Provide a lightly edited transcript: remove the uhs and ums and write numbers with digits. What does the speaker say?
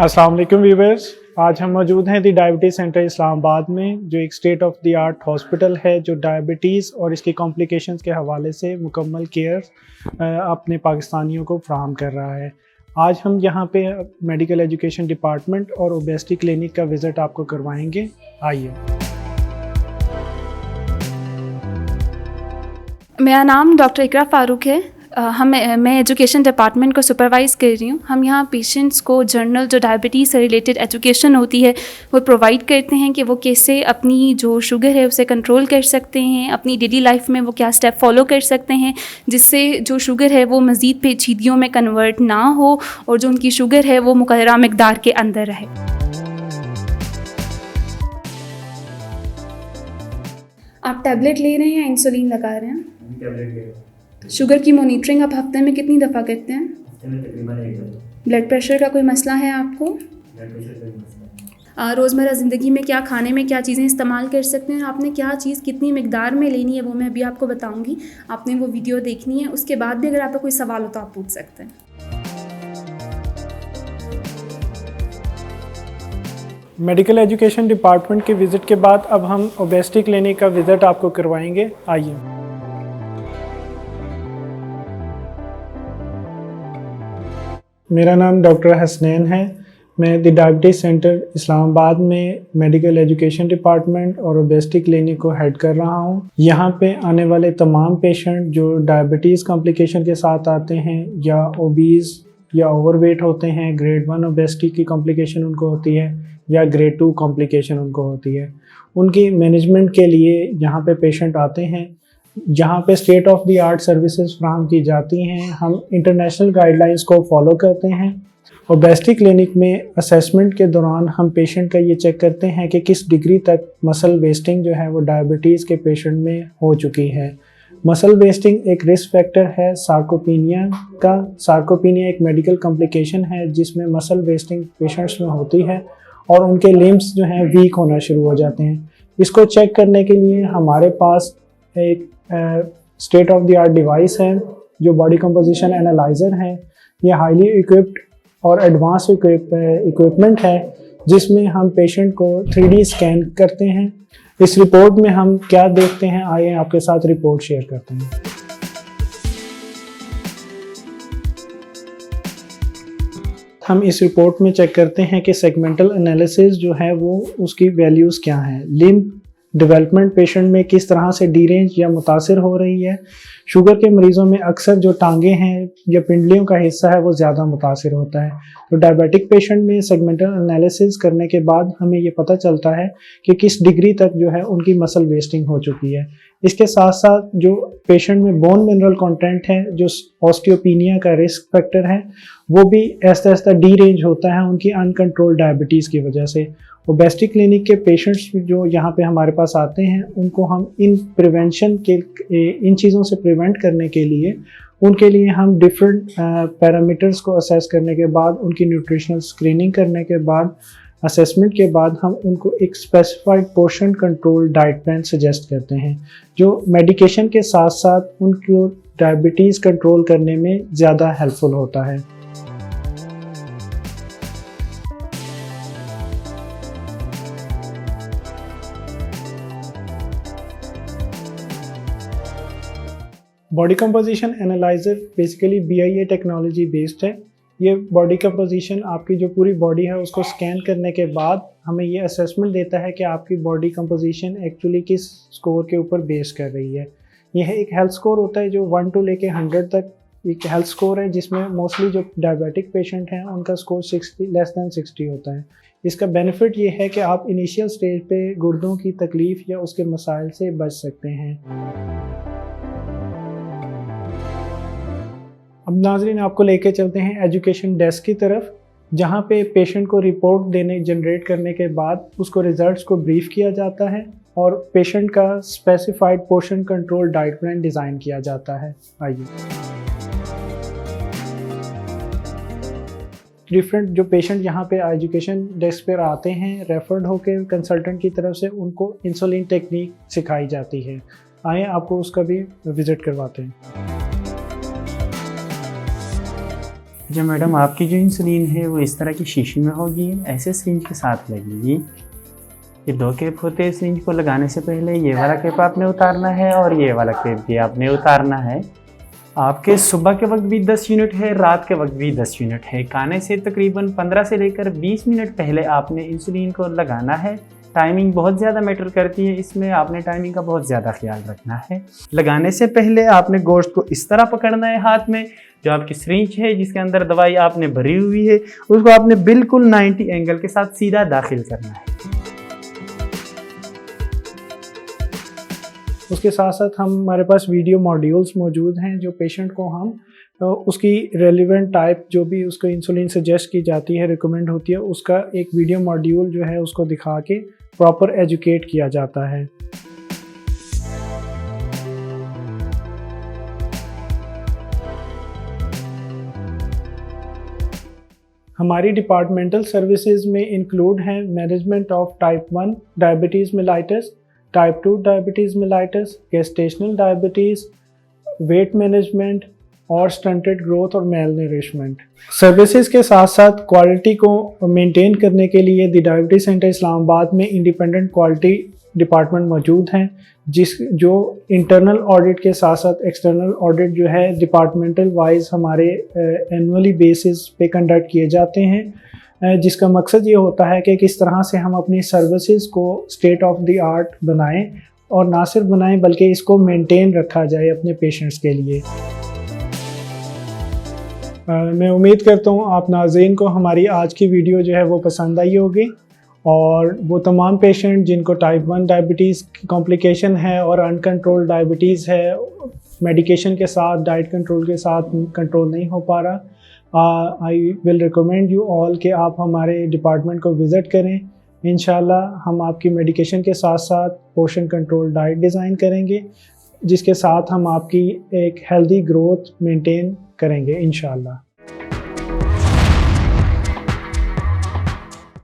अस्सलाम वालेकुम व्यूअर्स। आज हम मौजूद हैं दी डायबिटीज़ सेंटर इस्लामाबाद में, जो एक state of the art hospital है जो डायबिटीज़ और इसकी कॉम्प्लिकेशंस के हवाले से मुकम्मल केयर अपने पाकिस्तानियों को फ्राहम कर रहा है। आज हम यहाँ पे मेडिकल एजुकेशन डिपार्टमेंट और ओबेसिटी क्लिनिक का विज़िट आपको करवाएंगे। आइए। मेरा नाम डॉक्टर इकरा फ़ारूक है। मैं एजुकेशन डिपार्टमेंट को सुपरवाइज़ कर रही हूँ। हम यहाँ पेशेंट्स को जर्नल जो डायबिटीज़ से रिलेटेड एजुकेशन होती है वो प्रोवाइड करते हैं कि वो कैसे अपनी जो शुगर है उसे कंट्रोल कर सकते हैं, अपनी डेली लाइफ में वो क्या स्टेप फॉलो कर सकते हैं जिससे जो शुगर है वो मज़ीद पेचीदगियों में कन्वर्ट ना हो और जो उनकी शुगर है वो मुकर्ररा मिक़दार के अंदर रहे। आप टैबलेट ले रहे हैं या इंसुलिन लगा रहे हैं? टैबलेट ले रहे हैं। शुगर की मॉनिटरिंग आप हफ्ते में कितनी दफ़ा करते हैं? हफ्ते में तकरीबन 1 दफ़ा। ब्लड प्रेशर का कोई मसला है आपको? ब्लड प्रेशर का भी मसला है। रोज़मर्रा ज़िंदगी में क्या खाने में क्या चीज़ें इस्तेमाल कर सकते हैं, आपने क्या चीज़ कितनी मिकदार में लेनी है वो मैं अभी आपको बताऊंगी। आपने वो वीडियो देखनी है, उसके बाद भी अगर आपका कोई सवाल हो तो आप पूछ सकते हैं। मेडिकल एजुकेशन डिपार्टमेंट के विज़िट के बाद अब हम ओबेसिटी क्लिनिक का विज़िट आपको करवाएंगे। आइए। मेरा नाम डॉक्टर हसनैन है। मैं द डायबिटीज़ सेंटर इस्लामाबाद में मेडिकल एजुकेशन डिपार्टमेंट और ओबेसिटी क्लिनिक को हेड कर रहा हूँ। यहाँ पे आने वाले तमाम पेशेंट जो डायबिटीज़ कॉम्प्लिकेशन के साथ आते हैं या ओबीज़ या ओवरवेट होते हैं, ग्रेड 1 ओबेसिटी की कॉम्प्लिकेशन उनको होती है या ग्रेड 2 कॉम्प्लिकेशन उनको होती है, उनकी मैनेजमेंट के लिए यहाँ पे पेशेंट आते हैं। जहाँ पे state of the art services फ्राहम की जाती हैं। हम इंटरनेशनल गाइडलाइंस को फॉलो करते हैं। ओबेसिटी क्लिनिक में असेसमेंट के दौरान हम पेशेंट का ये चेक करते हैं कि किस डिग्री तक मसल वेस्टिंग जो है वो डायबिटीज़ के पेशेंट में हो चुकी है। मसल वेस्टिंग एक रिस्क फैक्टर है सार्कोपीनिया का। सार्कोपीनिया एक मेडिकल कॉम्प्लिकेशन है जिसमें मसल वेस्टिंग पेशेंट्स में होती है और उनके लिम्स जो हैं वीक होना शुरू हो जाते हैं। इसको चेक करने के लिए हमारे पास एक state of the art device है जो बॉडी कंपोजिशन एनालाइज़र है। ये हाईली इक्विप्ड और एडवांस इक्विपमेंट है जिसमें हम पेशेंट को 3D स्कैन करते हैं। इस रिपोर्ट में हम क्या देखते हैं, आइए आपके साथ रिपोर्ट शेयर करते हैं। हम इस रिपोर्ट में चेक करते हैं कि सेगमेंटल एनालिसिस जो है वो उसकी वैल्यूज़ क्या हैं। लिम्ब डेवलपमेंट पेशेंट में किस तरह से डीरेंज या मुतासिर हो रही है। शुगर के मरीज़ों में अक्सर जो टांगें हैं या पिंडलियों का हिस्सा है वो ज़्यादा मुतासिर होता है। तो डायबिटिक पेशेंट में सेगमेंटल एनालिसिस करने के बाद हमें ये पता चलता है कि किस डिग्री तक जो है उनकी मसल वेस्टिंग हो चुकी है। इसके साथ साथ जो पेशेंट में बोन मिनरल कंटेंट है, जो ऑस्टियोपीनिया का रिस्क फैक्टर है, वो भी ऐसा ऐसा डीरेंज होता है उनकी अनकंट्रोल्ड डायबिटीज़ की वजह से। ओबेसिटी क्लिनिक के पेशेंट्स जो यहाँ पे हमारे पास आते हैं उनको हम इन चीज़ों से प्रिवेंट करने के लिए उनके लिए हम डिफरेंट पैरामीटर्स को असेस करने के बाद, उनकी न्यूट्रिशनल स्क्रीनिंग करने के बाद, असेसमेंट के बाद हम उनको एक specified portion control diet plan suggest करते हैं जो मेडिकेशन के साथ साथ उनको डायबिटीज़ कंट्रोल करने में ज़्यादा हेल्पफुल होता है। Body composition analyser basically BIA technology based है। ये बॉडी कंपोजिशन आपकी जो पूरी बॉडी है उसको स्कैन करने के बाद हमें ये असेसमेंट देता है कि आपकी बॉडी कंपोजिशन एक्चुअली किस स्कोर के ऊपर बेस कर रही है। यह एक हेल्थ स्कोर होता है जो 1 to लेके 100 तक एक हेल्थ स्कोर है जिसमें मोस्टली जो डायबिटिक पेशेंट हैं उनका स्कोर 60 लेस दैन 60 होता है। इसका बेनिफिट ये है कि आप इनिशियल स्टेज पे गुर्दों की तकलीफ़ या उसके मसाइल से बच सकते हैं। अब नाज़रीन आपको लेके चलते हैं एजुकेशन डेस्क की तरफ, जहाँ पे पेशेंट को रिपोर्ट जनरेट करने के बाद उसको रिजल्ट्स को ब्रीफ किया जाता है और पेशेंट का specified portion control diet plan design किया जाता है। आइए। डिफरेंट जो पेशेंट यहाँ पे एजुकेशन डेस्क पर आते हैं रेफर्ड होकर कंसल्टेंट की तरफ से उनको इंसुलिन टेक्निक सिखाई जाती है। आइए आपको उसका भी विज़िट करवाते हैं। अच्छा मैडम, आपकी जो इंसुलिन है वो इस तरह की शीशी में होगी, ऐसे सिरिंज के साथ लगेगी। ये 2 कैप होते हैं सिरिंज को लगाने से पहले। ये वाला कैप आपने उतारना है और ये वाला कैप भी आपने उतारना है। आपके सुबह के वक्त भी 10 यूनिट है, रात के वक्त भी 10 यूनिट है। खाने से तकरीबन 15 से लेकर 20 मिनट पहले आपने इंसुलिन को लगाना है। टाइमिंग बहुत ज़्यादा मैटर करती है, इसमें आपने टाइमिंग का बहुत ज़्यादा ख्याल रखना है। लगाने से पहले आपने गोश्त को इस तरह पकड़ना है हाथ में, जो आपकी सिरिंज है जिसके अंदर दवाई आपने भरी हुई है उसको आपने बिल्कुल 90 एंगल के साथ सीधा दाखिल करना है। उसके साथ साथ हमारे पास वीडियो मॉड्यूल्स मौजूद हैं जो पेशेंट को हम उसकी रेलिवेंट टाइप जो भी उसको इंसुलिन सजेस्ट की जाती है, रिकमेंड होती है, उसका एक वीडियो मॉड्यूल जो है उसको दिखा के प्रॉपर एजुकेट किया जाता है। हमारी डिपार्टमेंटल सर्विसेज में इंक्लूड हैं management of type 1 diabetes mellitus, type 2 diabetes mellitus, gestational diabetes, weight management और स्टंटेड ग्रोथ और मेल नरिशमेंट। सर्विसेज के साथ साथ क्वालिटी को मेंटेन करने के लिए द डायबिटीज़ सेंटर इस्लामाबाद में इंडिपेंडेंट क्वालिटी डिपार्टमेंट मौजूद हैं, जो इंटरनल ऑडिट के साथ साथ एक्सटर्नल ऑडिट जो है डिपार्टमेंटल वाइज हमारे एनुअली बेसिस पे कंडक्ट किए जाते हैं, जिसका मकसद ये होता है कि किस तरह से हम अपनी सर्विसेज को स्टेट ऑफ द आर्ट बनाएं और ना सिर्फ बनाएं बल्कि इसको मेंटेन रखा जाए अपने पेशेंट्स के लिए। मैं उम्मीद करता हूँ आप नाज़रीन को हमारी आज की वीडियो जो है वो पसंद आई होगी, और वो तमाम पेशेंट जिनको टाइप 1 डायबिटीज़ की कॉम्प्लिकेशन है और अनकंट्रोल डायबिटीज़ है, मेडिकेशन के साथ, डाइट कंट्रोल के साथ कंट्रोल नहीं हो पा रहा, I will recommend you all कि आप हमारे डिपार्टमेंट को विज़िट करें। इंशाल्लाह हम आपकी मेडिकेशन के साथ साथ पोर्शन कंट्रोल डाइट डिज़ाइन करेंगे, जिसके साथ हम आपकी एक हेल्दी ग्रोथ मेंटेन करेंगे इंशाल्लाह।